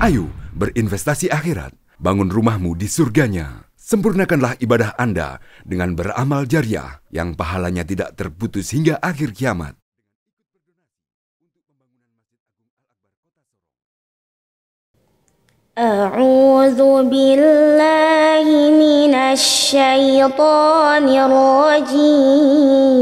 Ayo berinvestasi akhirat, bangun rumahmu di surganya. Sempurnakanlah ibadah Anda dengan beramal jariah yang pahalanya tidak terputus hingga akhir kiamat. A'udzu billahi minasy syaithanir rajim.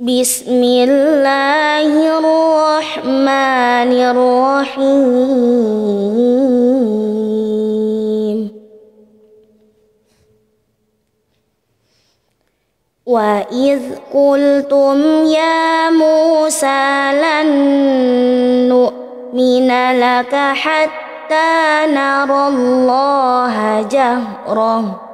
Bismillahirrahmanirrahim. Wa idz qultum ya Musa lan nu'mina laka hatta narallaha jahrah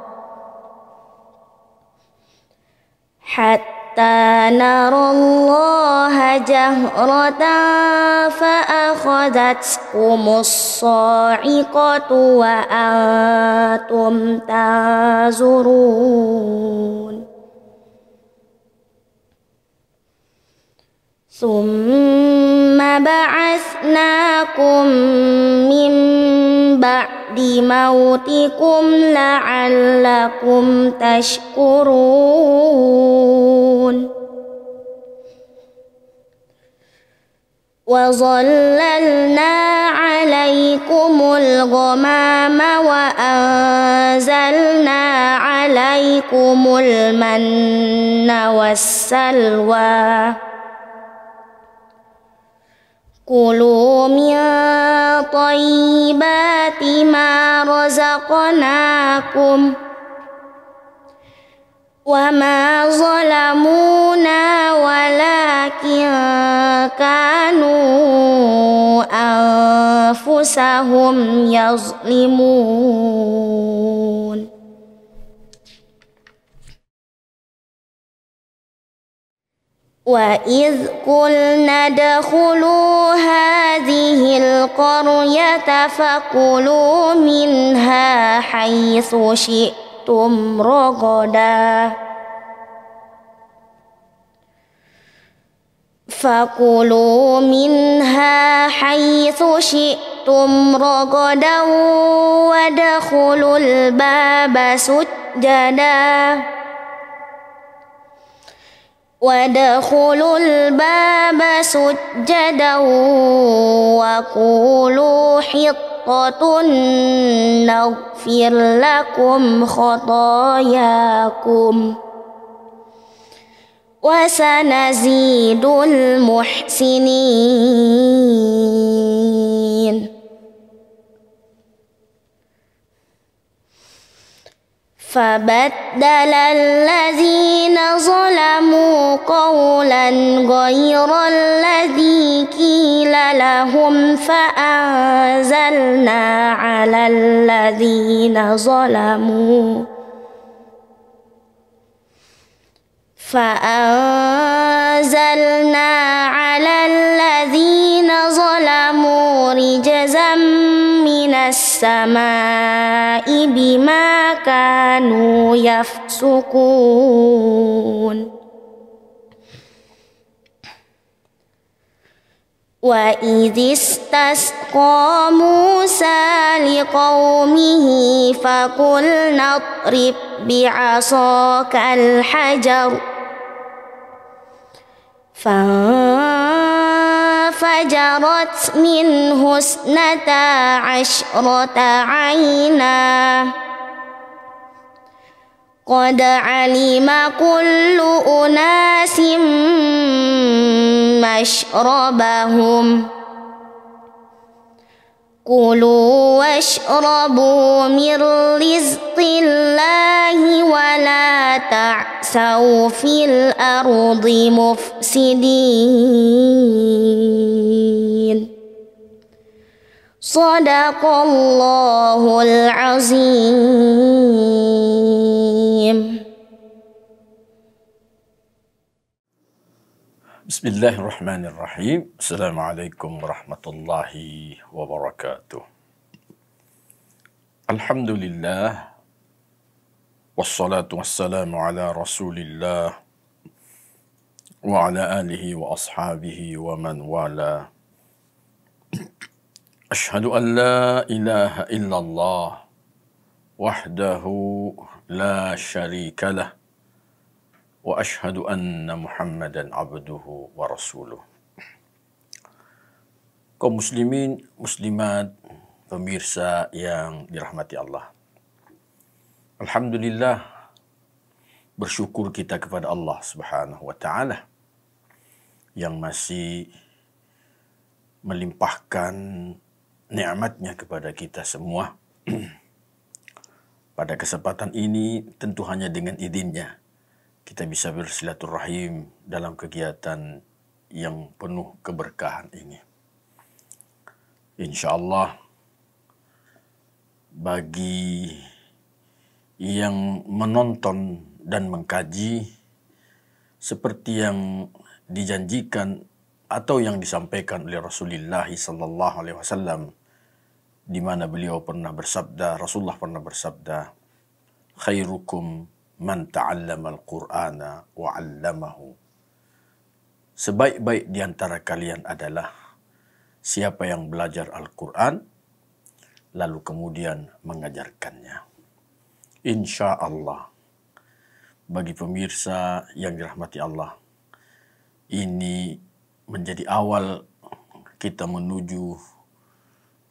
narallaha jahratan fa'akhadhatkumus sa'iqatu wa antum tanzurun. Summa ba'atsnakum min ba'di mautikum la'allakum tashkurun. Wa zallalna 'alaikumul ghamama wa anzalna 'alaikumul manna wassalwa. Kulu min thayyibati ma razaqnakum wa ma zalamuna walakin kanu anfusahum yazlimun. Wa idz qulna dakhulu hadhil qaryata fakulu minha haitsu syi'tum ragada fakulu minha haitsu syi'tum ragadan wadkhulul baba sujjada Wadkhulul baba sujjadan wa qulu hittatun naghfir lakum khatayakum wa sanazidul muhsinin. فبدل الذين ظلموا قولا غير الذي قيل لهم فأنزلنا على الذين ظلموا رجزا من السماء بما كانوا يفسقون. وإذ استسقى موسى لقومه فقلنا اضرب بعصاك الحجر فانفجرت منه 12 عينا قد علم كل أناس مشربهم كلوا واشربوا من رزق الله ولا تعثوا في الأرض مفسدين. صدق الله العظيم. Bismillahirrahmanirrahim. Assalamualaikum warahmatullahi wabarakatuh. Alhamdulillah. Wassalatu wassalamu ala rasulillah wa ala alihi wa ashabihi wa man wala. Ashhadu an la ilaha illallah wahdahu la syarika lah wa ashhadu anna Muhammadan abduhu wa rasuluh. Kaum muslimin, muslimat, pemirsa yang dirahmati Allah. Alhamdulillah, bersyukur kita kepada Allah Subhanahu wa taala yang masih melimpahkan nikmatnya kepada kita semua. Pada kesempatan ini tentu hanya dengan izinnya kita bisa bersilaturahim dalam kegiatan yang penuh keberkahan ini. InsyaAllah bagi yang menonton dan mengkaji seperti yang dijanjikan atau yang disampaikan oleh Rasulullah sallallahu alaihi wasallam, di mana beliau pernah bersabda, Rasulullah pernah bersabda, khairukum man ta'allama al-Qur'ana wa 'allamahu. Sebaik-baik di antara kalian adalah siapa yang belajar Al-Quran lalu kemudian mengajarkannya. Insya Allah, bagi pemirsa yang dirahmati Allah, ini menjadi awal kita menuju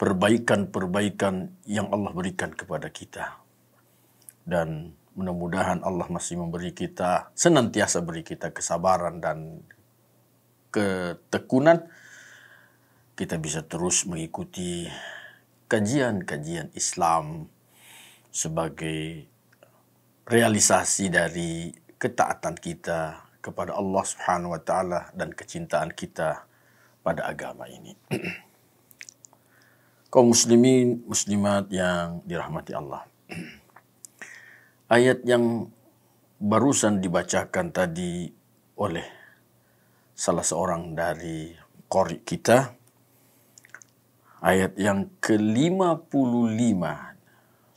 perbaikan-perbaikan yang Allah berikan kepada kita. Dan mudah-mudahan Allah masih memberi kita, senantiasa beri kita kesabaran dan ketekunan. Kita bisa terus mengikuti kajian-kajian Islam sebagai realisasi dari ketaatan kita kepada Allah Subhanahu wa taala dan kecintaan kita pada agama ini. Kaum muslimin, muslimat yang dirahmati Allah. Ayat yang barusan dibacakan tadi oleh salah seorang dari qari kita, ayat yang ke-55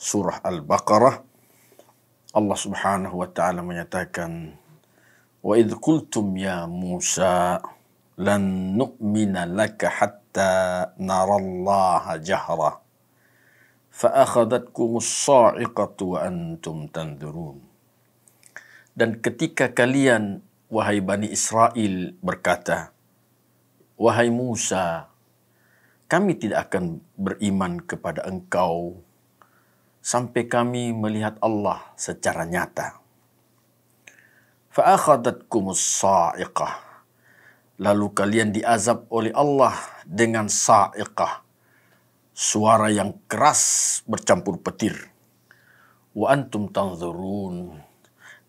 surah Al-Baqarah, Allah Subhanahu wa taala menyatakan, wa idh qultum ya Musa lan nu'mina laka hatta narallaha jahra fa akhadhatkumus sa'iqatu wa antum tanzurun. Dan ketika kalian, wahai Bani Israel, berkata, wahai Musa, kami tidak akan beriman kepada engkau sampai kami melihat Allah secara nyata. Fa'akhadatkumus sa'iqah. Lalu kalian diazab oleh Allah dengan sa'iqah, suara yang keras bercampur petir. Wa antum tanzurun,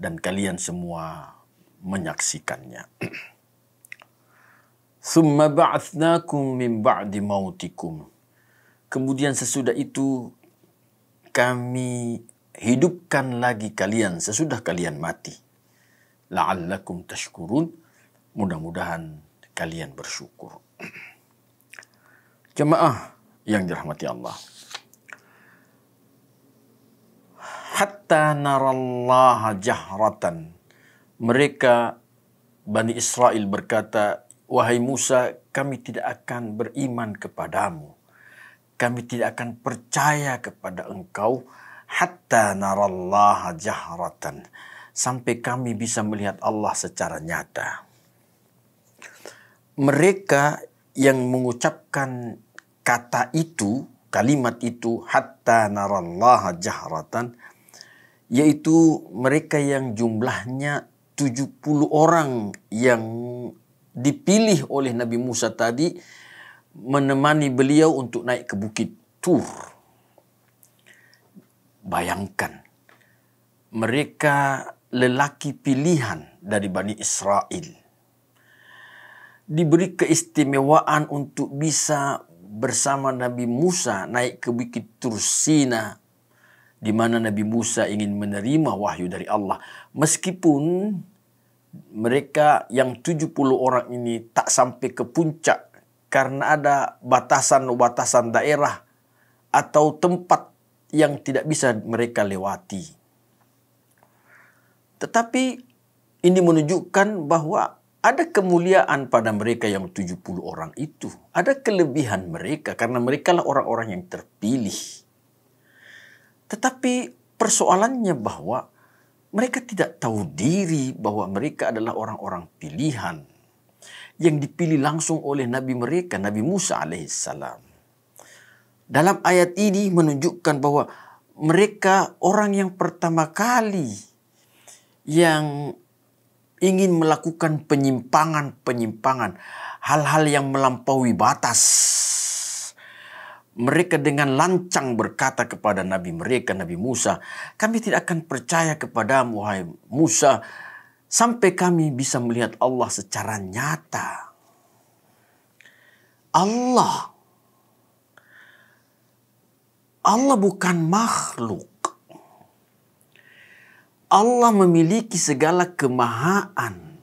dan kalian semua menyaksikannya. Thumma ba'athnakum min ba'di mautikum. Kemudian sesudah itu kami hidupkan lagi kalian sesudah kalian mati. La'allakum tashkurun. Mudah-mudahan kalian bersyukur. Jemaah yang dirahmati Allah. Hatta narallaha jahratan. Mereka, Bani Israel, berkata, wahai Musa, kami tidak akan beriman kepadamu. Kami tidak akan percaya kepada engkau hatta narallaha jahratan, sampai kami bisa melihat Allah secara nyata. Mereka yang mengucapkan kata itu, kalimat itu, hatta narallaha jahratan, yaitu mereka yang jumlahnya 70 orang yang dipilih oleh Nabi Musa tadi menemani beliau untuk naik ke Bukit Tur. Bayangkan, mereka lelaki pilihan dari Bani Israel diberi keistimewaan untuk bisa bersama Nabi Musa naik ke Bukit Tur Sina, di mana Nabi Musa ingin menerima wahyu dari Allah. Meskipun mereka yang 70 orang ini tak sampai ke puncak karena ada batasan-batasan daerah atau tempat yang tidak bisa mereka lewati. Tetapi ini menunjukkan bahwa ada kemuliaan pada mereka yang 70 orang itu. Ada kelebihan mereka karena mereka lah orang-orang yang terpilih. Tetapi persoalannya bahwa mereka tidak tahu diri bahwa mereka adalah orang-orang pilihan yang dipilih langsung oleh Nabi mereka, Nabi Musa alaihissalam. Dalam ayat ini menunjukkan bahwa mereka orang yang pertama kali yang ingin melakukan penyimpangan-penyimpangan, hal-hal yang melampaui batas. Mereka dengan lancang berkata kepada Nabi mereka, Nabi Musa, kami tidak akan percaya kepadamu, wahai Musa, sampai kami bisa melihat Allah secara nyata. Allah bukan makhluk. Allah memiliki segala kemahaan.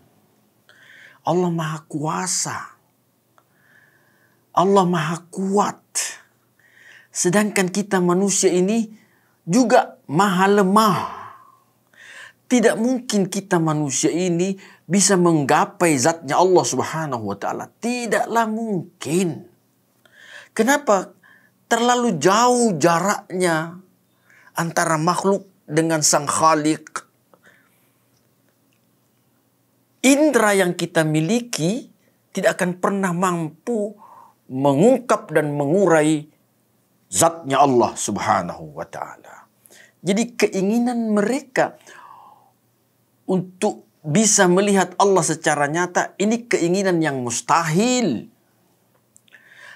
Allah maha kuasa. Allah maha kuat. Sedangkan kita manusia ini juga maha lemah. Tidak mungkin kita manusia ini bisa menggapai zatnya Allah Subhanahu wa ta'ala. Tidaklah mungkin. Kenapa? Terlalu jauh jaraknya antara makhluk dengan sang Khalik. Indra yang kita miliki tidak akan pernah mampu mengungkap dan mengurai zatnya Allah Subhanahu wa ta'ala. Jadi keinginan mereka untuk bisa melihat Allah secara nyata, ini keinginan yang mustahil.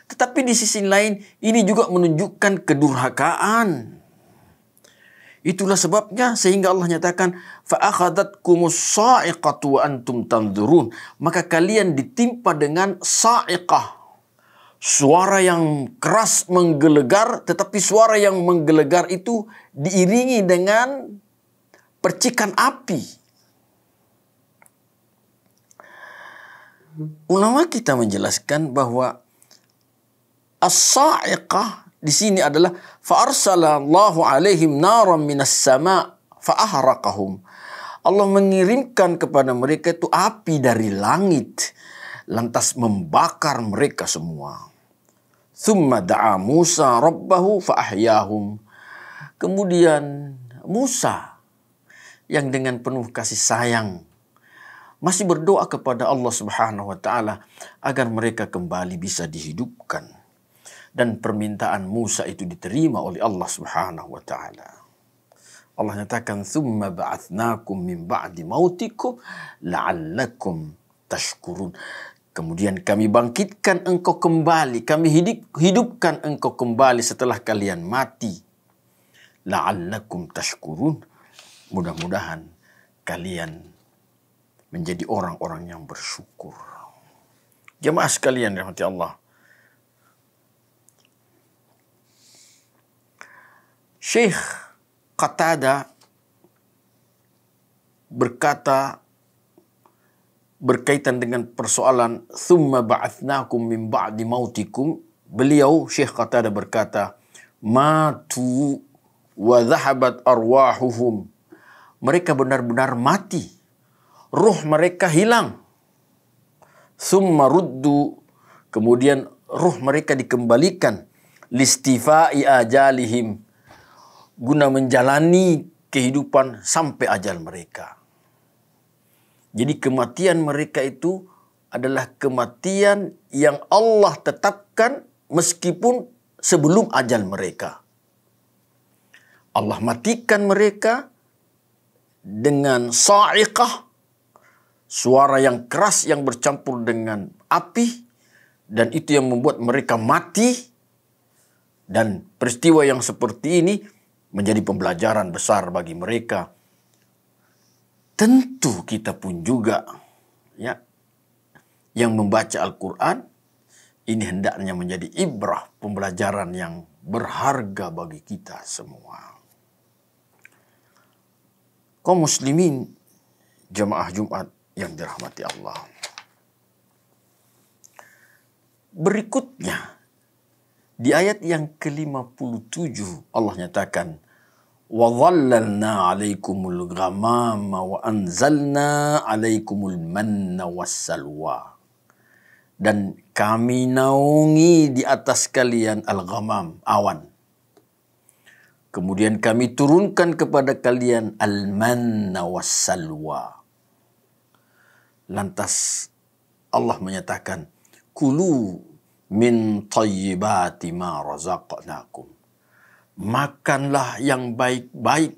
Tetapi di sisi lain, ini juga menunjukkan kedurhakaan. Itulah sebabnya sehingga Allah nyatakan, فَأَخَذَتْكُمُ الصَّاعِقَةُ وَأَنْتُمْ تَنْظُرُونَ. Maka kalian ditimpa dengan sa'iqah. Suara yang keras menggelegar, tetapi suara yang menggelegar itu diiringi dengan percikan api. Ulama kita menjelaskan bahwa as-sa'iqah di sini adalah fa'arsalallahu alaihim naram minas sama' fa'ahraqahum. Allah mengirimkan kepada mereka itu api dari langit, lantas membakar mereka semua. Thumma da'a Musa rabbahu fa'ahyahum. Kemudian Musa yang dengan penuh kasih sayang masih berdoa kepada Allah Subhanahu wa ta'ala agar mereka kembali bisa dihidupkan. Dan permintaan Musa itu diterima oleh Allah Subhanahu wa ta'ala. Allah nyatakan, "Tsumma ba'atsnakum min ba'di mautikum la'allakum tashkurun." Kemudian kami bangkitkan engkau kembali, kami hidupkan engkau kembali setelah kalian mati. La'allakum tashkurun. Mudah-mudahan kalian menjadi orang-orang yang bersyukur. Jemaah sekalian rahmati Allah. Syekh Qatadah berkata berkaitan dengan persoalan thumma ba'atsnakum min ba'di mautikum. Beliau Syekh Qatadah berkata, matu wa dhahabat arwahuhum. Mereka benar-benar mati. Ruh mereka hilang. Thumma ruddu. Kemudian ruh mereka dikembalikan. Listifai ajalihim. Guna menjalani kehidupan sampai ajal mereka. Jadi kematian mereka itu adalah kematian yang Allah tetapkan meskipun sebelum ajal mereka. Allah matikan mereka dengan sa'iqah, suara yang keras yang bercampur dengan api, dan itu yang membuat mereka mati. Dan peristiwa yang seperti ini menjadi pembelajaran besar bagi mereka. Tentu kita pun juga ya yang membaca Al-Quran ini hendaknya menjadi ibrah, pembelajaran yang berharga bagi kita semua. Kaum muslimin jamaah Jumat yang dirahmati Allah. Berikutnya di ayat yang ke-57 Allah nyatakan, wa dhallalna 'alaikumul ghamama wa anzalna 'alaikumul manna wassalwa. Dan kami naungi di atas kalian al-ghamam, awan. Kemudian kami turunkan kepada kalian al-manna wassalwa. Lantas Allah menyatakan, kulu min tayyibati ma razaqnakum. Makanlah yang baik-baik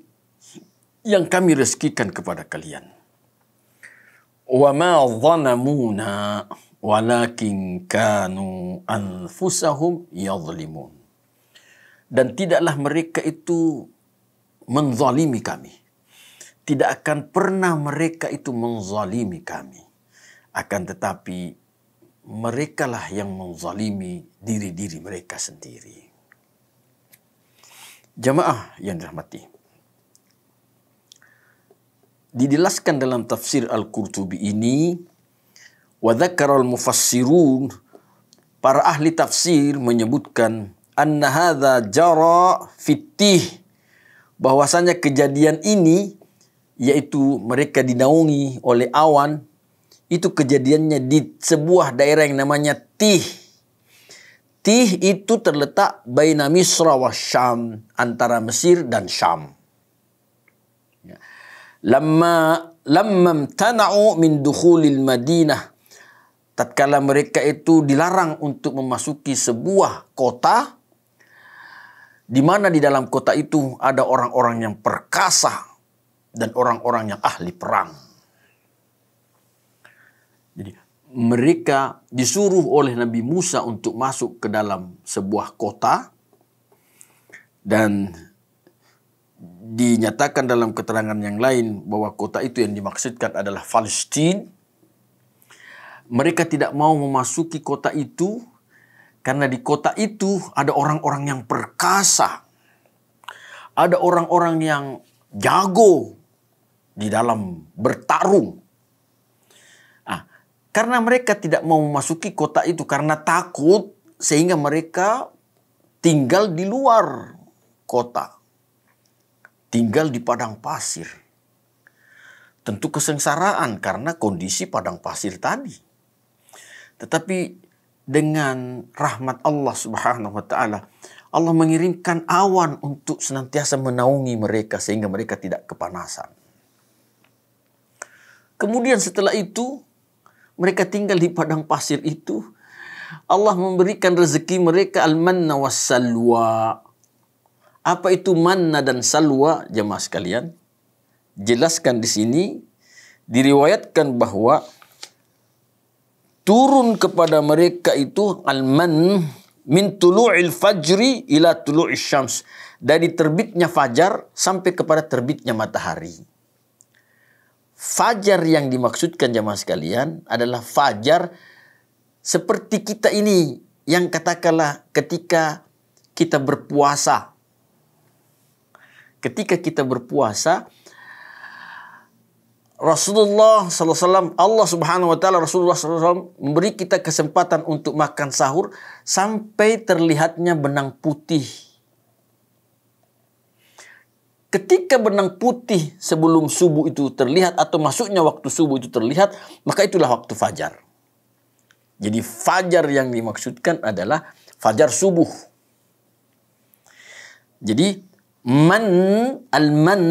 yang kami rezekikan kepada kalian. Wa ma zalamuna walakin kanu anfusahum yadhlimun. Dan tidaklah mereka itu menzalimi kami. Tidak akan pernah mereka itu menzalimi kami. Akan tetapi merekalah yang menzalimi diri-diri mereka sendiri. Jamaah yang dirahmati, dijelaskan dalam tafsir Al-Qurtubi ini, wa dzakara al-mufassirun, para ahli tafsir menyebutkan anna hadza jara fitih, bahwasanya kejadian ini yaitu mereka dinaungi oleh awan, itu kejadiannya di sebuah daerah yang namanya Tih. Tih itu terletak baina Misra wa Syam, antara Mesir dan Syam. Lamma imtana'u min dukhulil Madinah, tatkala mereka itu dilarang untuk memasuki sebuah kota, di mana di dalam kota itu ada orang-orang yang perkasa dan orang-orang yang ahli perang. Jadi mereka disuruh oleh Nabi Musa untuk masuk ke dalam sebuah kota, dan dinyatakan dalam keterangan yang lain bahwa kota itu yang dimaksudkan adalah Palestina. Mereka tidak mau memasuki kota itu karena di kota itu ada orang-orang yang perkasa, ada orang-orang yang jago di dalam bertarung. Karena mereka tidak mau memasuki kota itu karena takut, sehingga mereka tinggal di luar kota. Tinggal di padang pasir. Tentu kesengsaraan karena kondisi padang pasir tadi. Tetapi dengan rahmat Allah Subhanahu wa taala, Allah mengirimkan awan untuk senantiasa menaungi mereka sehingga mereka tidak kepanasan. Kemudian setelah itu mereka tinggal di padang pasir itu. Allah memberikan rezeki mereka al-manna was-salwa. Apa itu manna dan salwa, jemaah sekalian? Jelaskan di sini, diriwayatkan bahwa turun kepada mereka itu al-man min tulu'il fajri ila tulu'il syams. Dari terbitnya fajar sampai kepada terbitnya matahari. Fajar yang dimaksudkan jemaah sekalian adalah fajar seperti kita ini, yang katakanlah ketika kita berpuasa. Ketika kita berpuasa, Rasulullah SAW, Allah Subhanahu wa taala, Rasulullah SAW memberi kita kesempatan untuk makan sahur sampai terlihatnya benang putih. Ketika benang putih sebelum subuh itu terlihat atau masuknya waktu subuh itu terlihat, maka itulah waktu fajar. Jadi fajar yang dimaksudkan adalah fajar subuh. Jadi al-man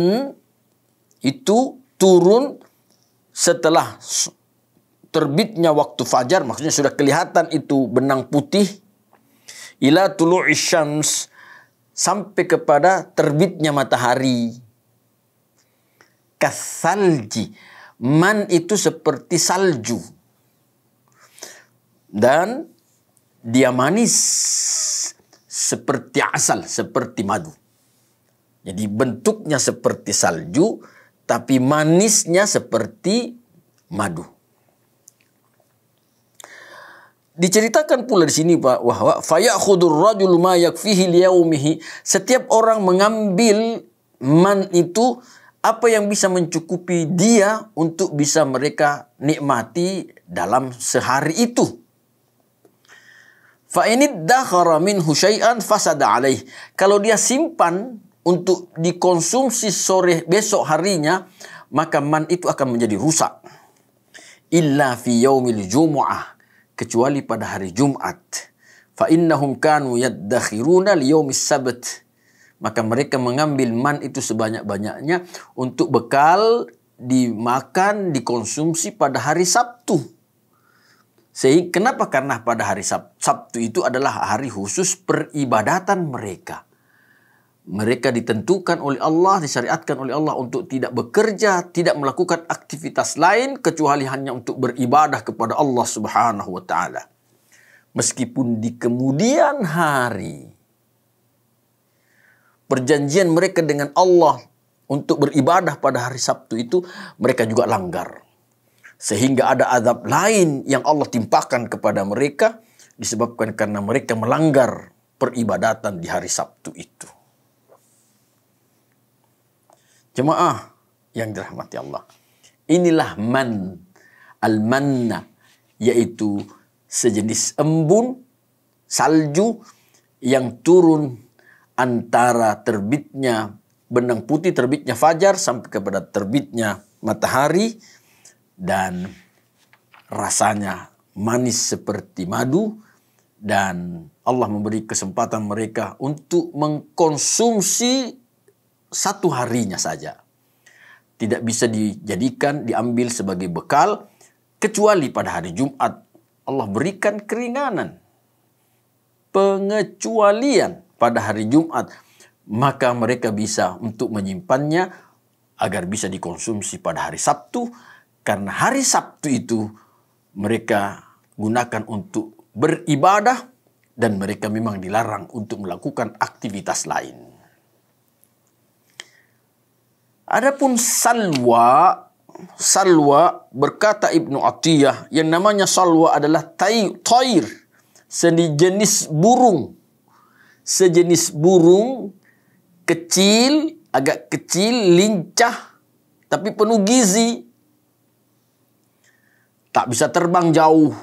itu turun setelah terbitnya waktu fajar, maksudnya sudah kelihatan itu benang putih, ila tulu'is syams, sampai kepada terbitnya matahari. Kasalji, man itu seperti salju, dan dia manis seperti asal, seperti madu. Jadi bentuknya seperti salju, tapi manisnya seperti madu. Diceritakan pula di sini Pak, bahwa fayakhudur rajul ma yakfihi liyaumihi, setiap orang mengambil man itu apa yang bisa mencukupi dia untuk bisa mereka nikmati dalam sehari itu. Fa inid dakhara minhu syai'an fasada alaih. Kalau dia simpan untuk dikonsumsi sore besok harinya, maka man itu akan menjadi rusak. Illa fi yaumil jumu'ah, kecuali pada hari Jumat. Fa innahum kanu yaddakhiruna li yaumis sabt. Maka mereka mengambil man itu sebanyak-banyaknya untuk bekal dimakan, dikonsumsi pada hari Sabtu. Kenapa? Karena pada hari Sabtu itu adalah hari khusus peribadatan mereka. Mereka ditentukan oleh Allah, disyariatkan oleh Allah untuk tidak bekerja, tidak melakukan aktivitas lain kecuali hanya untuk beribadah kepada Allah Subhanahu wa taala. Meskipun di kemudian hari perjanjian mereka dengan Allah untuk beribadah pada hari Sabtu itu mereka juga langgar. Sehingga ada azab lain yang Allah timpakan kepada mereka disebabkan karena mereka melanggar peribadatan di hari Sabtu itu. Jemaah yang dirahmati Allah. Inilah man, al-manna, yaitu sejenis embun, salju yang turun antara terbitnya benang putih, terbitnya fajar sampai kepada terbitnya matahari, dan rasanya manis seperti madu, dan Allah memberi kesempatan mereka untuk mengkonsumsi satu harinya saja. Tidak bisa dijadikan, diambil sebagai bekal, kecuali pada hari Jumat Allah berikan keringanan, pengecualian pada hari Jumat, maka mereka bisa untuk menyimpannya agar bisa dikonsumsi pada hari Sabtu, karena hari Sabtu itu mereka gunakan untuk beribadah dan mereka memang dilarang untuk melakukan aktivitas lain. Adapun salwa berkata Ibnu Atiyah, yang namanya salwa adalah tair, sejenis burung kecil, agak kecil, lincah, tapi penuh gizi. Tak bisa terbang jauh.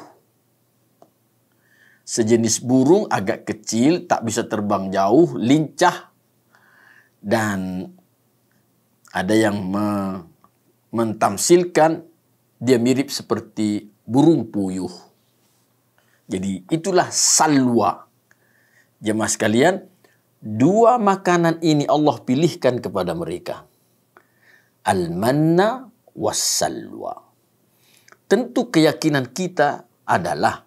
Sejenis burung agak kecil, tak bisa terbang jauh, lincah. Dan ada yang mentamsilkan dia mirip seperti burung puyuh. Jadi itulah salwa. Jemaah sekalian, dua makanan ini Allah pilihkan kepada mereka. Al-manna was-salwa. Tentu keyakinan kita adalah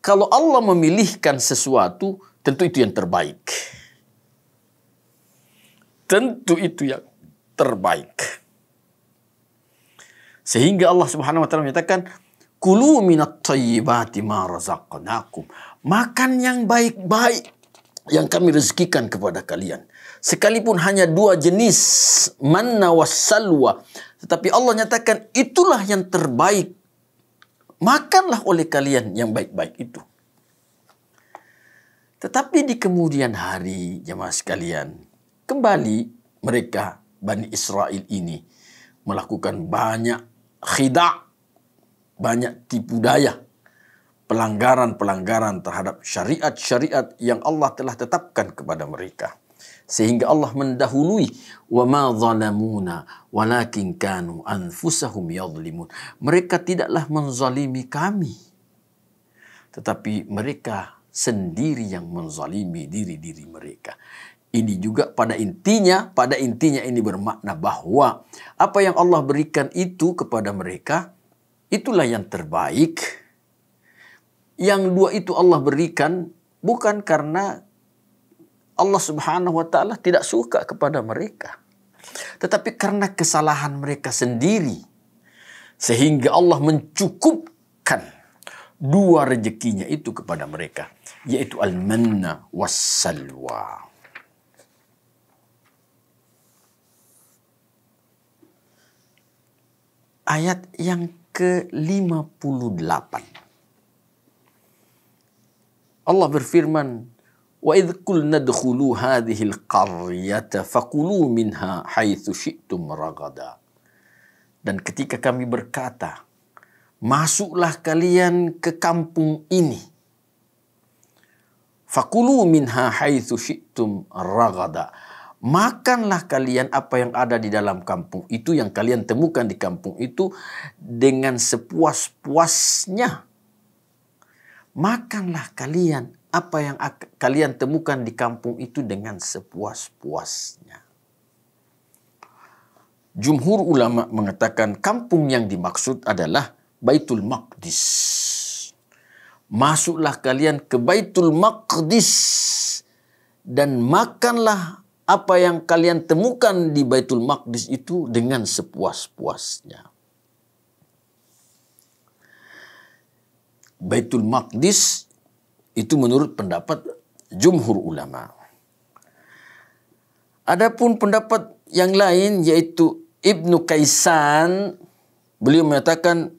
kalau Allah memilihkan sesuatu, tentu itu yang terbaik. Tentu itu yang terbaik. Sehingga Allah Subhanahu wa taala menyatakan, "Kulu minat thayyibati ma razaqnakum." Makan yang baik-baik yang kami rezekikan kepada kalian. Sekalipun hanya dua jenis, manna was salwa, tetapi Allah nyatakan itulah yang terbaik. Makanlah oleh kalian yang baik-baik itu. Tetapi di kemudian hari, jemaah sekalian, kembali mereka, Bani Israel ini, melakukan banyak khidah, banyak tipu daya, pelanggaran-pelanggaran terhadap syariat-syariat yang Allah telah tetapkan kepada mereka. Sehingga Allah mendahului, wa ma zalamuna walakin kanu anfusahum yadhlimun. Mereka tidaklah menzalimi kami, tetapi mereka sendiri yang menzalimi diri-diri mereka. Ini juga pada intinya ini bermakna bahwa apa yang Allah berikan itu kepada mereka, itulah yang terbaik. Yang dua itu Allah berikan bukan karena Allah Subhanahu wa taala tidak suka kepada mereka, tetapi karena kesalahan mereka sendiri. Sehingga Allah mencukupkan dua rezekinya itu kepada mereka, yaitu al-manna was-salwa. Ayat yang ke-58. Allah berfirman, وَإِذْ قُلْنَا ادْخُلُوا هَذِهِ الْقَرْيَةَ فَكُلُوا مِنْهَا حَيْثُ شِئْتُمْ رَغَدًا. Dan ketika kami berkata, masuklah kalian ke kampung ini. فَكُلُوا مِنْهَا حَيْثُ شِئْتُمْ رَغَدًا. Makanlah kalian apa yang ada di dalam kampung itu, yang kalian temukan di kampung itu dengan sepuas-puasnya. Makanlah kalian apa yang kalian temukan di kampung itu dengan sepuas-puasnya. Jumhur ulama mengatakan kampung yang dimaksud adalah Baitul Maqdis. Masuklah kalian ke Baitul Maqdis dan makanlah apa yang kalian temukan di Baitul Maqdis itu dengan sepuas-puasnya. Baitul Maqdis itu menurut pendapat jumhur ulama. Adapun pendapat yang lain yaitu Ibnu Kaisan, beliau mengatakan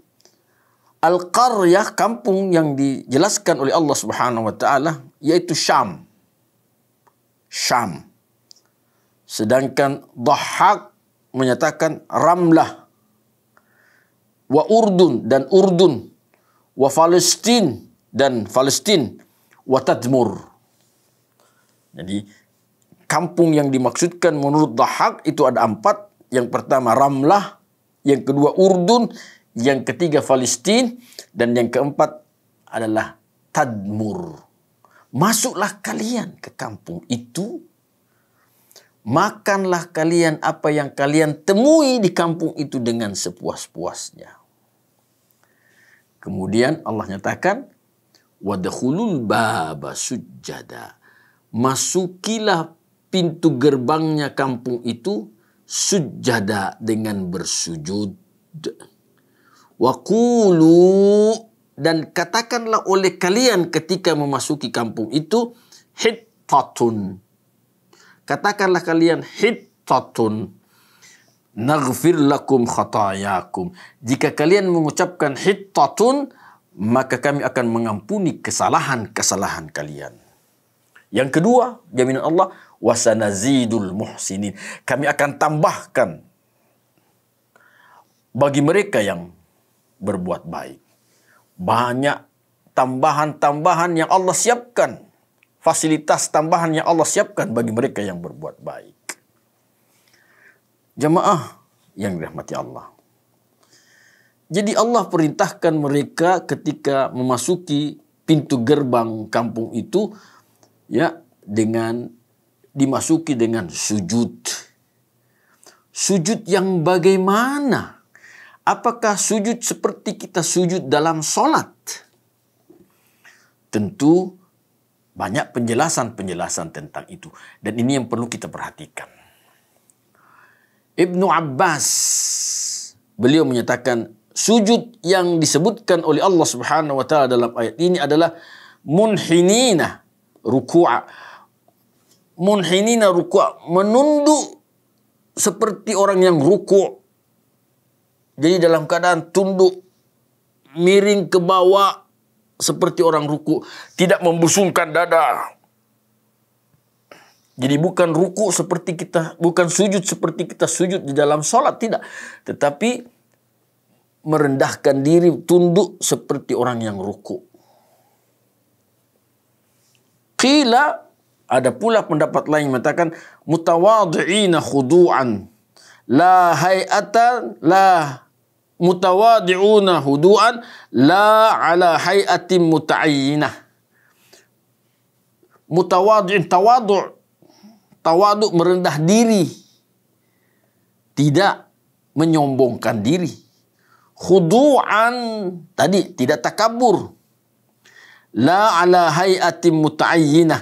Al-Qaryah, kampung yang dijelaskan oleh Allah Subhanahu wa taala yaitu Syam. Syam. Sedangkan Dhahhak menyatakan Ramlah, wa Urdun dan Urdun, wa Palestin dan Palestin, wa Tadmur. Jadi kampung yang dimaksudkan menurut Dhahhak itu ada 4. Yang pertama Ramlah, yang kedua Urdun, yang ketiga Palestin, dan yang keempat adalah Tadmur. Masuklah kalian ke kampung itu, makanlah kalian apa yang kalian temui di kampung itu dengan sepuas-puasnya. Kemudian Allah nyatakan, wadkhulul baba sujjada. Masukilah pintu gerbangnya kampung itu sujjada, dengan bersujud. Wa qulu, dan katakanlah oleh kalian ketika memasuki kampung itu, hittatun. Katakanlah kalian hittatun naghfir lakum khatayakum. Jika kalian mengucapkan hittatun, maka kami akan mengampuni kesalahan-kesalahan kalian. Yang kedua, jaminan Allah, wasanazidul muhsinin. Kami akan tambahkan bagi mereka yang berbuat baik. Banyak tambahan-tambahan yang Allah siapkan. Fasilitas tambahan yang Allah siapkan bagi mereka yang berbuat baik. Jamaah yang dirahmati Allah. Jadi Allah perintahkan mereka ketika memasuki pintu gerbang kampung itu, ya, dengan dimasuki dengan sujud. Sujud yang bagaimana? Apakah sujud seperti kita sujud dalam solat? Tentu banyak penjelasan-penjelasan tentang itu. Dan ini yang perlu kita perhatikan. Ibnu Abbas, beliau menyatakan sujud yang disebutkan oleh Allah Subhanahu wa taala dalam ayat ini adalah munhinina ruku'a. Munhinina ruku', menunduk seperti orang yang ruku'. Jadi dalam keadaan tunduk, miring ke bawah seperti orang ruku', tidak membusungkan dada. Jadi bukan ruku' seperti kita, bukan sujud seperti kita sujud di dalam salat, tidak. Tetapi merendahkan diri, tunduk seperti orang yang ruku'. Qila, ada pula pendapat lain mengatakan mutawadhi'ina khudu'an la hay'atan la mutawadhi'una khudu'an la ala hay'atin muta'ayyinah. Mutawadhi'in, tawadhu', tawadhu' merendah diri, tidak menyombongkan diri. Khudu'an tadi tidak takabur. La ala hay'atin muta'ayyinah,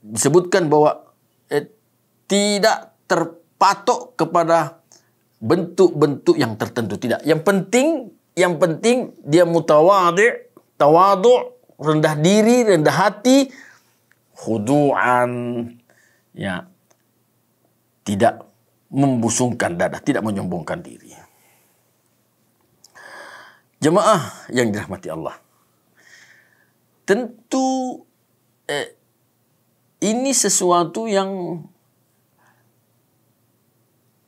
disebutkan bahwa tidak terpatok kepada bentuk-bentuk yang tertentu, tidak. Yang penting dia mutawadhi', tawadhu', rendah diri, rendah hati, khudu'an, ya, tidak membusungkan dada, tidak menyombongkan diri. Jemaah yang dirahmati Allah, tentu ini sesuatu yang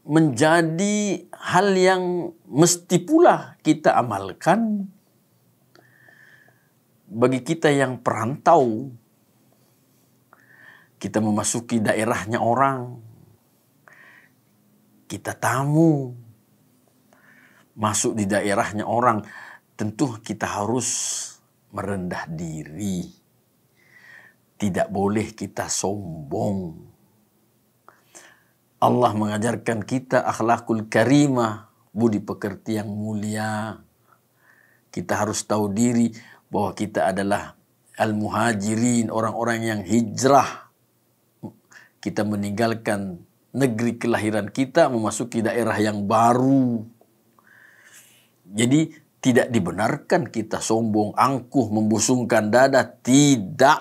menjadi hal yang mesti pula kita amalkan bagi kita yang perantau. Kita memasuki daerahnya orang, kita tamu, masuk di daerahnya orang, tentu kita harus merendah diri. Tidak boleh kita sombong. Allah mengajarkan kita akhlakul karimah, budi pekerti yang mulia. Kita harus tahu diri bahwa kita adalah al-muhajirin, orang-orang yang hijrah. Kita meninggalkan negeri kelahiran kita, memasuki daerah yang baru. Jadi tidak dibenarkan kita sombong, angkuh, membusungkan dada. Tidak.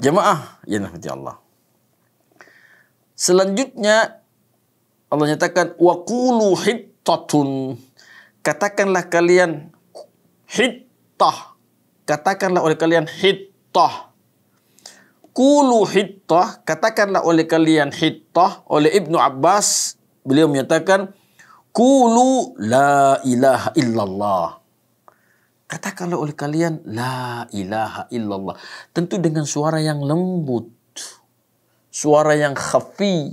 Jemaah yang dirahmati Allah. Selanjutnya Allah nyatakan waqulu hittatun. Katakanlah kalian hittah. Katakanlah oleh kalian hittah. Qulu hittah, katakanlah oleh kalian hittah. Oleh Ibnu Abbas, beliau menyatakan qulu la ilaha illallah. Katakanlah oleh kalian la ilaha illallah. Tentu dengan suara yang lembut, suara yang khafi,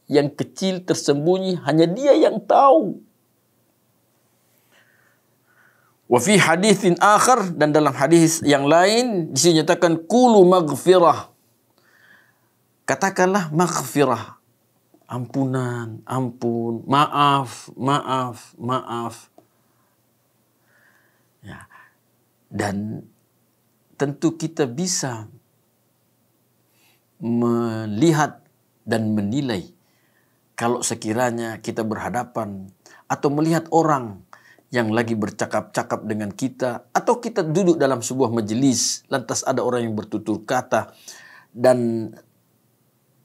yang kecil tersembunyi, hanya dia yang tahu. Wa fi haditsin akhar, dan dalam hadis yang lain di sini nyatakan qulu maghfirah. Katakanlah maghfirah. Ampunan, ampun, maaf, maaf, maaf. Ya. Dan tentu kita bisa melihat dan menilai kalau sekiranya kita berhadapan atau melihat orang yang lagi bercakap-cakap dengan kita, atau kita duduk dalam sebuah majelis, lantas ada orang yang bertutur kata, dan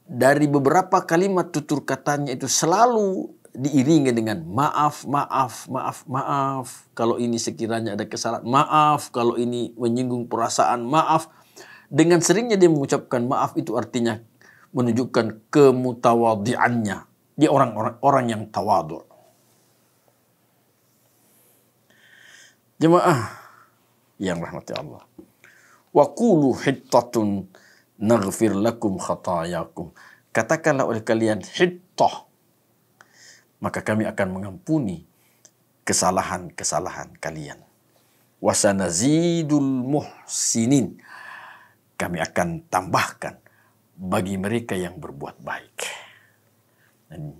dari beberapa kalimat tutur katanya itu selalu diiringi dengan maaf, maaf, maaf, maaf. Kalau ini sekiranya ada kesalahan, maaf. Kalau ini menyinggung perasaan, maaf. Dengan seringnya dia mengucapkan maaf, itu artinya menunjukkan kemutawadhi'annya. Dia orang yang tawadhu'. Jemaah yang rahmati Allah. Wa qulu hittatun naghfir lakum khatayakum. Katakanlah oleh kalian hittah, maka kami akan mengampuni kesalahan-kesalahan kalian. Wa sanazidul muhsinin. Kami akan tambahkan bagi mereka yang berbuat baik. Dan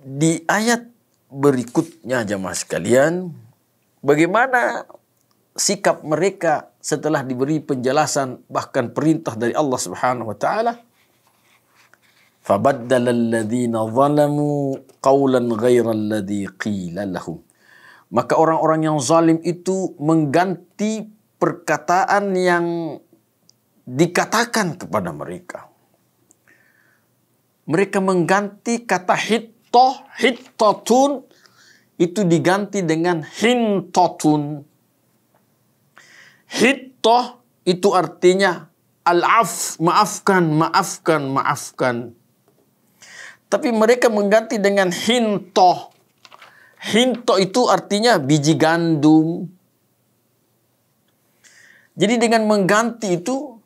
di ayat berikutnya jemaah sekalian, bagaimana sikap mereka setelah diberi penjelasan bahkan perintah dari Allah Subhanahu wa taala? Fabaddala alladhina zalamu qawlan ghayra alladhi qila lahum. Maka orang-orang yang zalim itu mengganti perkataan yang dikatakan kepada mereka. Mereka mengganti kata hittatun itu diganti dengan hintatun. Hittah itu artinya al-af, maafkan, maafkan, maafkan. Tapi mereka mengganti dengan hintoh. Hintoh itu artinya biji gandum. Jadi dengan mengganti itu,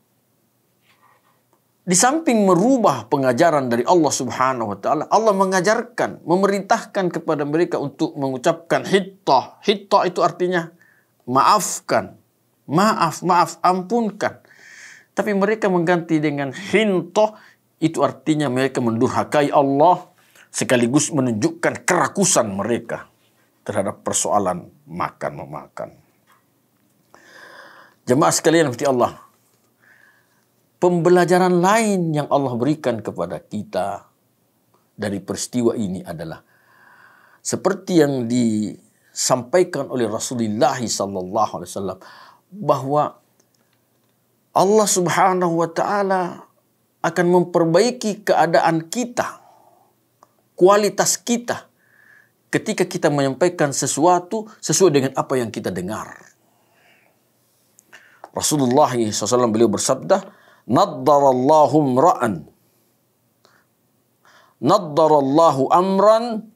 di samping merubah pengajaran dari Allah Subhanahu wa taala, Allah mengajarkan, memerintahkan kepada mereka untuk mengucapkan hittah. Hittah itu artinya maafkan, maaf, maaf, ampunkan. Tapi mereka mengganti dengan hintah, itu artinya mereka mendurhakai Allah, sekaligus menunjukkan kerakusan mereka terhadap persoalan makan-memakan. Jemaah sekalian rahmati Allah, pembelajaran lain yang Allah berikan kepada kita dari peristiwa ini adalah seperti yang disampaikan oleh Rasulullah SAW, bahwa Allah Subhanahu wa taala akan memperbaiki keadaan kita, kualitas kita, ketika kita menyampaikan sesuatu sesuai dengan apa yang kita dengar. Rasulullah SAW beliau bersabda, "Naddarallahu imra'an, naddarallahu amran,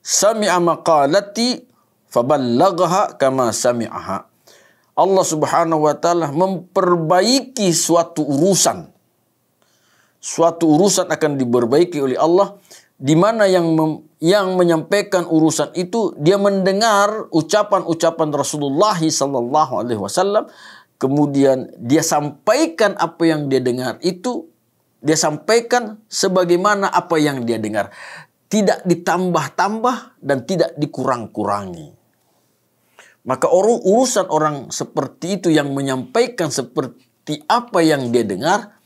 sami'a maqalati, faballaghaha kama sami'aha." Allah Subhanahu wa taala memperbaiki suatu urusan. Suatu urusan akan diperbaiki oleh Allah, di mana yang menyampaikan urusan itu dia mendengar ucapan-ucapan Rasulullah sallallahu alaihi wasallam, kemudian dia sampaikan apa yang dia dengar itu, dia sampaikan sebagaimana apa yang dia dengar, tidak ditambah-tambah dan tidak dikurang-kurangi. Maka urusan orang seperti itu yang menyampaikan seperti apa yang dia dengar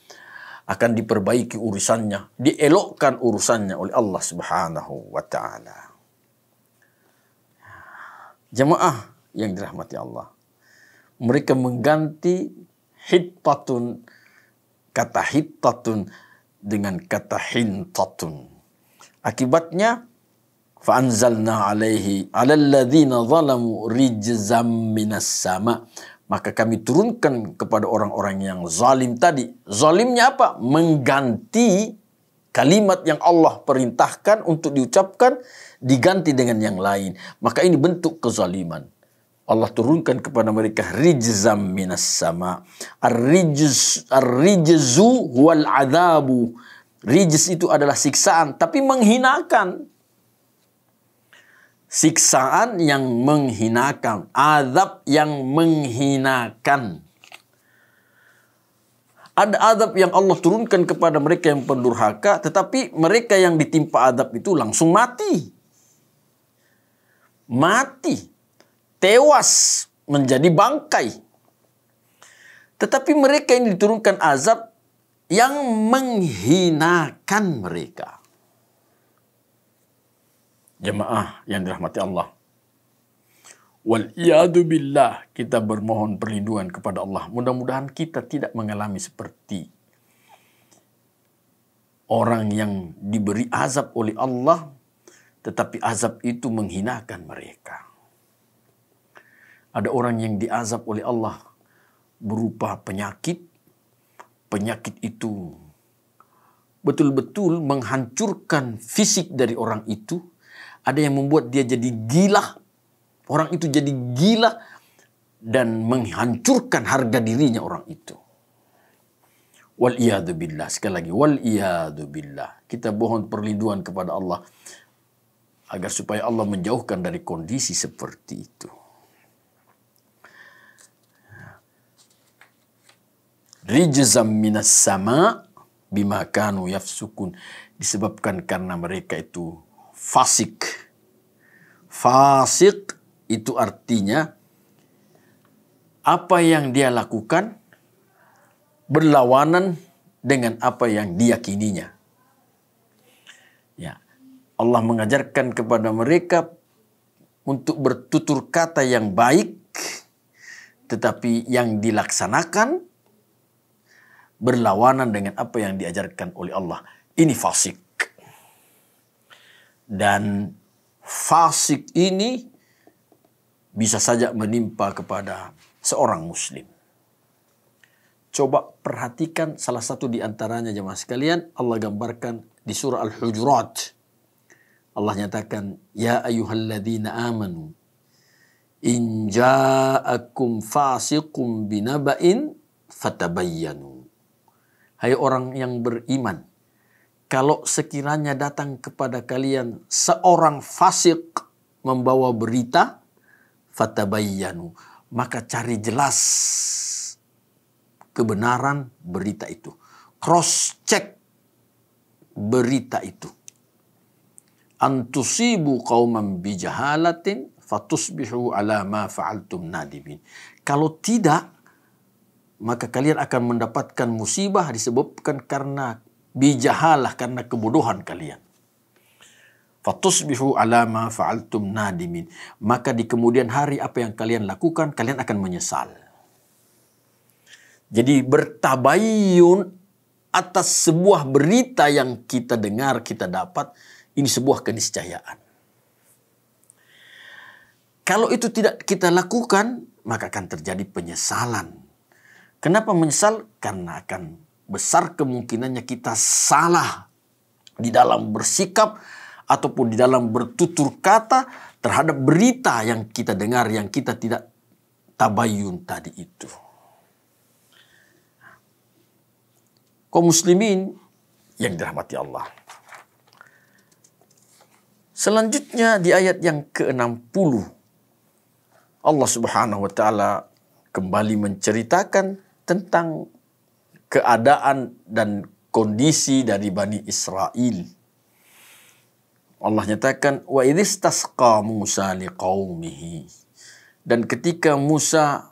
akan diperbaiki urusannya, dielokkan urusannya oleh Allah Subhanahu wa taala. Jemaah yang dirahmati Allah, mereka mengganti kata hittatun dengan kata hintatun. Akibatnya fa'anzalna alaihi 'alal ladzina zalamu rijzam minas sama. Maka kami turunkan kepada orang-orang yang zalim tadi. Zalimnya apa? Mengganti kalimat yang Allah perintahkan untuk diucapkan, diganti dengan yang lain. Maka ini bentuk kezaliman. Allah turunkan kepada mereka rijzam minas sama. Ar-rijzu huwal adzabu. Rijz itu adalah siksaan, tapi menghinakan. Siksaan yang menghinakan, azab yang menghinakan. Ada azab yang Allah turunkan kepada mereka yang pendurhaka, tetapi mereka yang ditimpa azab itu langsung mati. Mati. Tewas menjadi bangkai. Tetapi mereka yang diturunkan azab yang menghinakan mereka. Jemaah yang dirahmati Allah. Wal-iyadu billah, kita bermohon perlindungan kepada Allah. Mudah-mudahan kita tidak mengalami seperti orang yang diberi azab oleh Allah, tetapi azab itu menghinakan mereka. Ada orang yang diazab oleh Allah berupa penyakit. Penyakit itu betul-betul menghancurkan fisik dari orang itu. Ada yang membuat dia jadi gila. Orang itu jadi gila dan menghancurkan harga dirinya orang itu. Wal-iyadu billah. Sekali lagi, wal-iyadu billah. Kita mohon perlindungan kepada Allah agar supaya Allah menjauhkan dari kondisi seperti itu. Rijzam minas sama bima kanu yafsukun. Disebabkan karena mereka itu fasik. Fasik itu artinya apa yang dia lakukan berlawanan dengan apa yang diyakininya. Ya, Allah mengajarkan kepada mereka untuk bertutur kata yang baik, tetapi yang dilaksanakan berlawanan dengan apa yang diajarkan oleh Allah. Ini fasik. Dan fasik ini bisa saja menimpa kepada seorang muslim. Coba perhatikan salah satu di antaranya jemaah sekalian. Allah gambarkan di surah Al-Hujurat. Allah nyatakan, ya ayyuhalladzina amanu in ja'akum fasiqum binaba'in fatabayyanu. Hai orang yang beriman, kalau sekiranya datang kepada kalian seorang fasik membawa berita, fatabayyanu, maka cari jelas kebenaran berita itu. Cross check berita itu. Antusibu qauman bijahalatin fatusbihu ala ma fa'altum nadimin. Kalau tidak, maka kalian akan mendapatkan musibah disebabkan karena bijahalah, karena kebodohan kalian. Fatusbihu ala ma fa'altum nadimin. Maka di kemudian hari apa yang kalian lakukan, kalian akan menyesal. Jadi bertabayyun atas sebuah berita yang kita dengar, kita dapat, ini sebuah keniscayaan. Kalau itu tidak kita lakukan, maka akan terjadi penyesalan. Kenapa menyesal? Karena akan besar kemungkinannya kita salah di dalam bersikap ataupun di dalam bertutur kata terhadap berita yang kita dengar, yang kita tidak tabayun tadi itu. Kaum muslimin yang dirahmati Allah. Selanjutnya di ayat yang ke-60 Allah Subhanahu wa taala kembali menceritakan tentang keadaan dan kondisi dari Bani Israel. Allah nyatakan wa idzistasqa Musa liqaumihi. Dan ketika Musa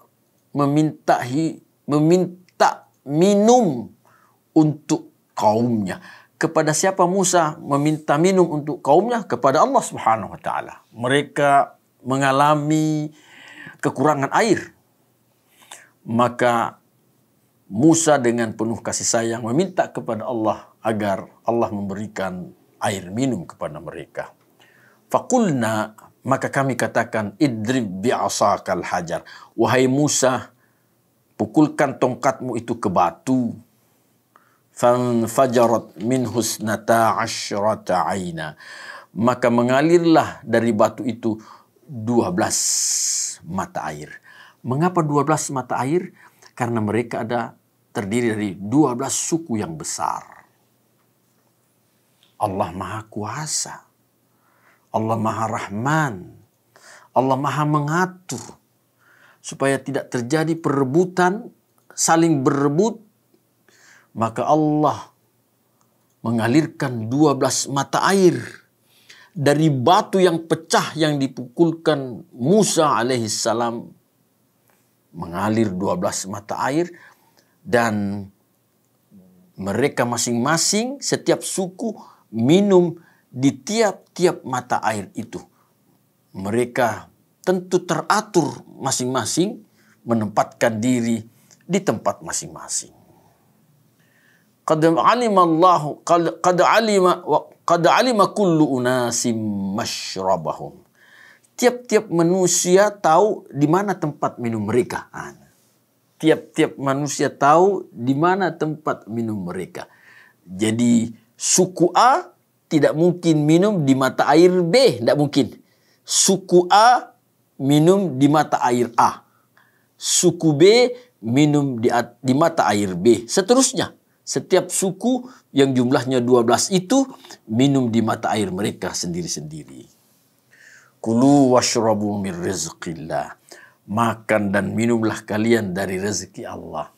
meminta minum untuk kaumnya. Kepada siapa Musa meminta minum untuk kaumnya? Kepada Allah Subhanahu wa taala. Mereka mengalami kekurangan air. Maka Musa dengan penuh kasih sayang meminta kepada Allah agar Allah memberikan air minum kepada mereka. Faqulna, maka kami katakan, idrib bi'asakal hajar. Wahai Musa, pukulkan tongkatmu itu ke batu. Fanfajarat min husnata asyrata aina. Maka mengalirlah dari batu itu 12 mata air. Mengapa 12 mata air? Karena mereka terdiri dari 12 suku yang besar. Allah Maha Kuasa. Allah Maha Rahman. Allah Maha mengatur. Supaya tidak terjadi perebutan, saling berebut. Maka Allah mengalirkan 12 mata air. Dari batu yang pecah yang dipukulkan Musa alaihissalam. Mengalir 12 mata air. Dan mereka masing-masing, setiap suku minum di tiap-tiap mata air itu. Mereka tentu teratur masing-masing menempatkan diri di tempat masing-masing. Qad alima kullu unasim mashrabahum. Tiap-tiap manusia tahu di mana tempat minum mereka. Tiap-tiap manusia tahu di mana tempat minum mereka. Jadi suku A tidak mungkin minum di mata air B. Tidak mungkin. Suku A minum di mata air A. Suku B minum di mata air B. Seterusnya. Setiap suku yang jumlahnya 12 itu minum di mata air mereka sendiri-sendiri. Kulu washrabu min rizqillah. Makan dan minumlah kalian dari rezeki Allah.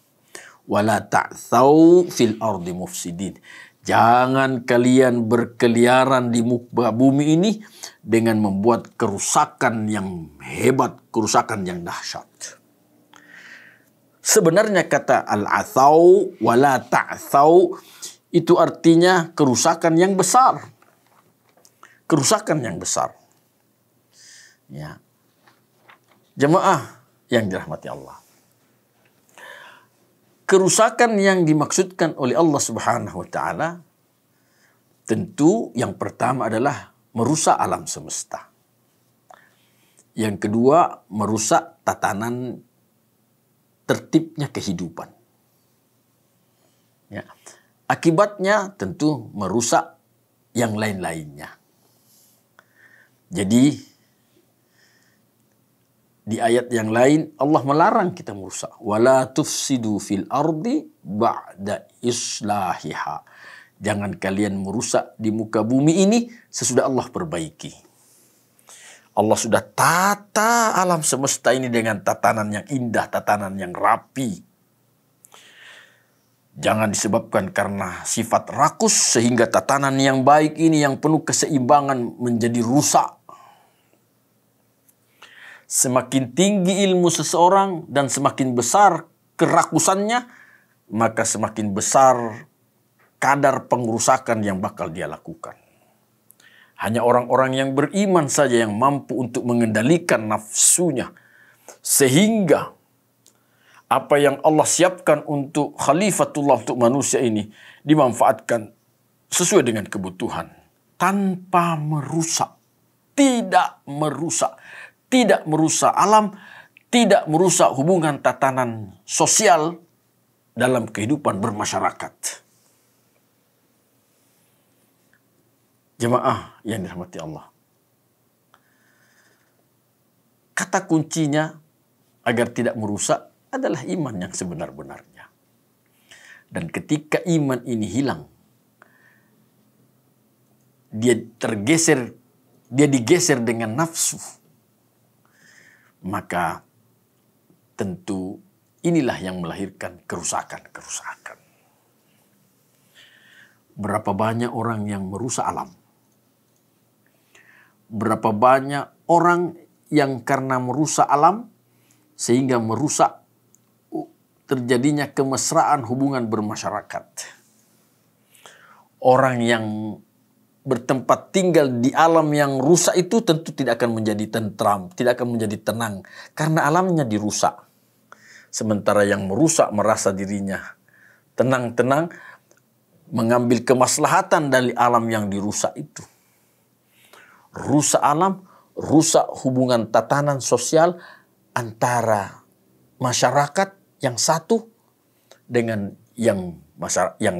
Wala ta'thau fil ardi mufsidin. Jangan kalian berkeliaran di muka bumi ini dengan membuat kerusakan yang hebat, kerusakan yang dahsyat. Sebenarnya kata al-athau wala ta'thau itu artinya kerusakan yang besar. Kerusakan yang besar. Ya. Jemaah yang dirahmati Allah. Kerusakan yang dimaksudkan oleh Allah Subhanahu wa taala tentu yang pertama adalah merusak alam semesta. Yang kedua, merusak tatanan tertibnya kehidupan. Ya. Akibatnya tentu merusak yang lain-lainnya. Jadi di ayat yang lain Allah melarang kita merusak. Wala tufsidu fil ardi ba'da islahiha. Jangan kalian merusak di muka bumi ini sesudah Allah perbaiki. Allah sudah tata alam semesta ini dengan tatanan yang indah, tatanan yang rapi. Jangan disebabkan karena sifat rakus sehingga tatanan yang baik ini yang penuh keseimbangan menjadi rusak. Semakin tinggi ilmu seseorang dan semakin besar kerakusannya, maka semakin besar kadar pengerusakan yang bakal dia lakukan. Hanya orang-orang yang beriman saja yang mampu untuk mengendalikan nafsunya. Sehingga apa yang Allah siapkan untuk khalifatullah, untuk manusia ini, dimanfaatkan sesuai dengan kebutuhan. Tanpa merusak. Tidak merusak. Tidak merusak alam, tidak merusak hubungan tatanan sosial dalam kehidupan bermasyarakat. Jemaah yang dirahmati Allah. Kata kuncinya agar tidak merusak adalah iman yang sebenar-benarnya. Dan ketika iman ini hilang, dia digeser dengan nafsu, maka tentu inilah yang melahirkan kerusakan-kerusakan. Berapa banyak orang yang merusak alam. Berapa banyak orang yang karena merusak alam sehingga merusak terjadinya kemesraan hubungan bermasyarakat. Orang yang bertempat tinggal di alam yang rusak itu tentu tidak akan menjadi tentram, tidak akan menjadi tenang karena alamnya dirusak. Sementara yang merusak merasa dirinya tenang-tenang, mengambil kemaslahatan dari alam yang dirusak itu. Rusak alam, rusak hubungan tatanan sosial antara masyarakat yang satu dengan yang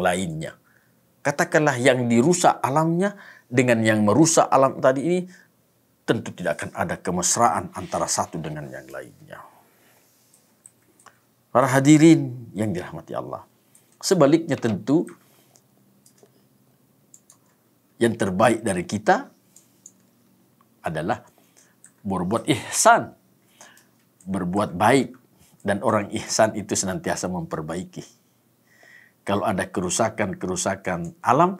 lainnya. Katakanlah yang dirusak alamnya dengan yang merusak alam tadi ini, tentu tidak akan ada kemesraan antara satu dengan yang lainnya. Para hadirin yang dirahmati Allah. Sebaliknya tentu yang terbaik dari kita adalah berbuat ihsan, berbuat baik, dan orang ihsan itu senantiasa memperbaiki. Kalau ada kerusakan-kerusakan alam,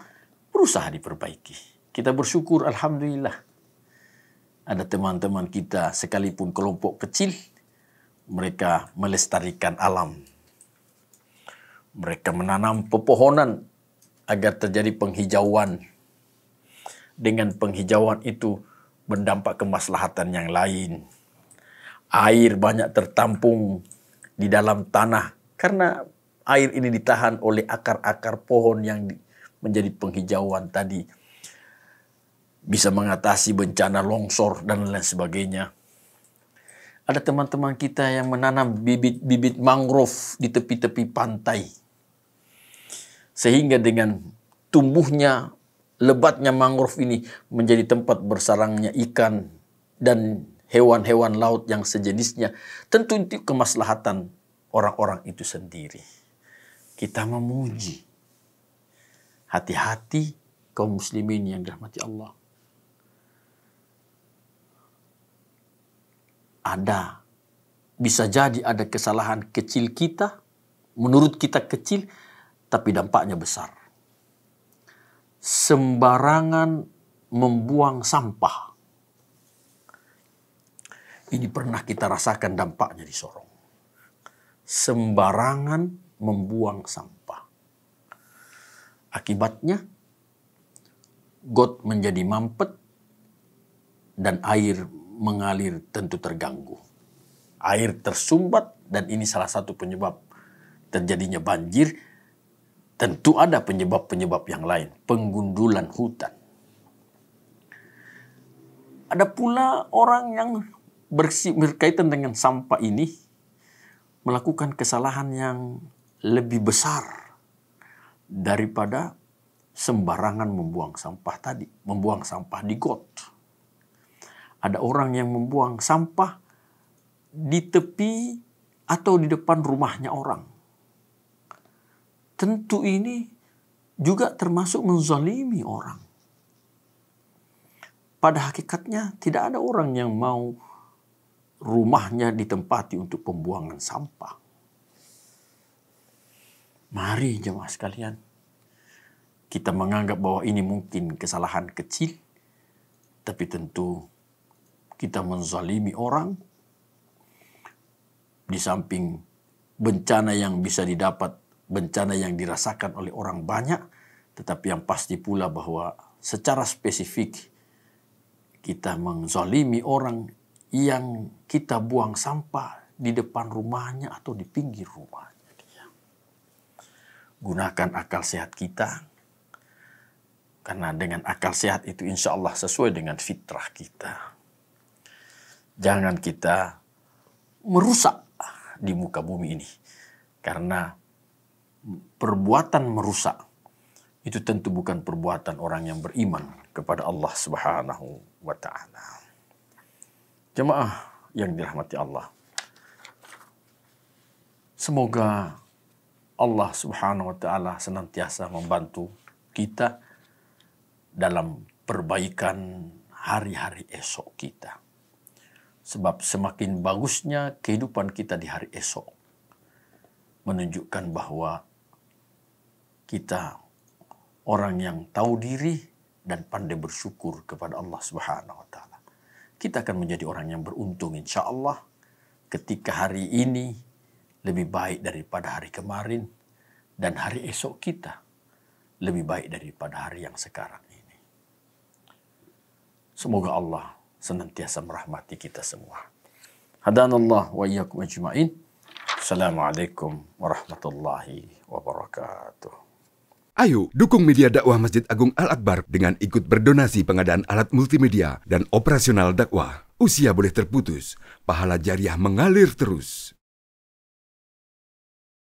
berusaha diperbaiki. Kita bersyukur, alhamdulillah. Ada teman-teman kita, sekalipun kelompok kecil, mereka melestarikan alam. Mereka menanam pepohonan agar terjadi penghijauan. Dengan penghijauan itu berdampak kemaslahatan yang lain. Air banyak tertampung di dalam tanah karena air ini ditahan oleh akar-akar pohon yang menjadi penghijauan tadi. Bisa mengatasi bencana longsor dan lain sebagainya. Ada teman-teman kita yang menanam bibit-bibit mangrove di tepi-tepi pantai. Sehingga dengan tumbuhnya, lebatnya mangrove ini menjadi tempat bersarangnya ikan dan hewan-hewan laut yang sejenisnya. Tentu itu kemaslahatan orang-orang itu sendiri. Kita memuji. Hati-hati kaum muslimin yang dirahmati Allah. Bisa jadi ada kesalahan kecil kita, menurut kita kecil, tapi dampaknya besar. Sembarangan membuang sampah. Ini pernah kita rasakan dampaknya di Sorong. Sembarangan membuang sampah. Akibatnya, got menjadi mampet dan air mengalir tentu terganggu. Air tersumbat dan ini salah satu penyebab terjadinya banjir. Tentu ada penyebab-penyebab yang lain. Penggundulan hutan. Ada pula orang yang berkaitan dengan sampah ini melakukan kesalahan yang lebih besar daripada sembarangan membuang sampah tadi. Membuang sampah di got. Ada orang yang membuang sampah di tepi atau di depan rumahnya orang. Tentu ini juga termasuk menzalimi orang. Pada hakikatnya tidak ada orang yang mau rumahnya ditempati untuk pembuangan sampah. Mari jemaah sekalian, kita menganggap bahwa ini mungkin kesalahan kecil, tapi tentu kita menzalimi orang. Di samping bencana yang bisa didapat, bencana yang dirasakan oleh orang banyak, tetapi yang pasti pula bahwa secara spesifik kita menzalimi orang yang kita buang sampah di depan rumahnya atau di pinggir rumahnya. Gunakan akal sehat kita, karena dengan akal sehat itu insya Allah sesuai dengan fitrah kita. Jangan kita merusak di muka bumi ini, karena perbuatan merusak itu tentu bukan perbuatan orang yang beriman kepada Allah Subhanahu wa Ta'ala. Jemaah yang dirahmati Allah, Semoga Allah Subhanahu wa taala senantiasa membantu kita dalam perbaikan hari-hari esok kita. Sebab semakin bagusnya kehidupan kita di hari esok menunjukkan bahwa kita orang yang tahu diri dan pandai bersyukur kepada Allah Subhanahu wa taala. Kita akan menjadi orang yang beruntung insya Allah ketika hari ini lebih baik daripada hari kemarin dan hari esok kita lebih baik daripada hari yang sekarang ini. Semoga Allah senantiasa merahmati kita semua. Hadanallah wa iyyakum ajma'in. Assalamualaikum warahmatullahi wabarakatuh. Ayo dukung media dakwah Masjid Agung Al-Akbar dengan ikut berdonasi pengadaan alat multimedia dan operasional dakwah. Usia boleh terputus, pahala jariah mengalir terus.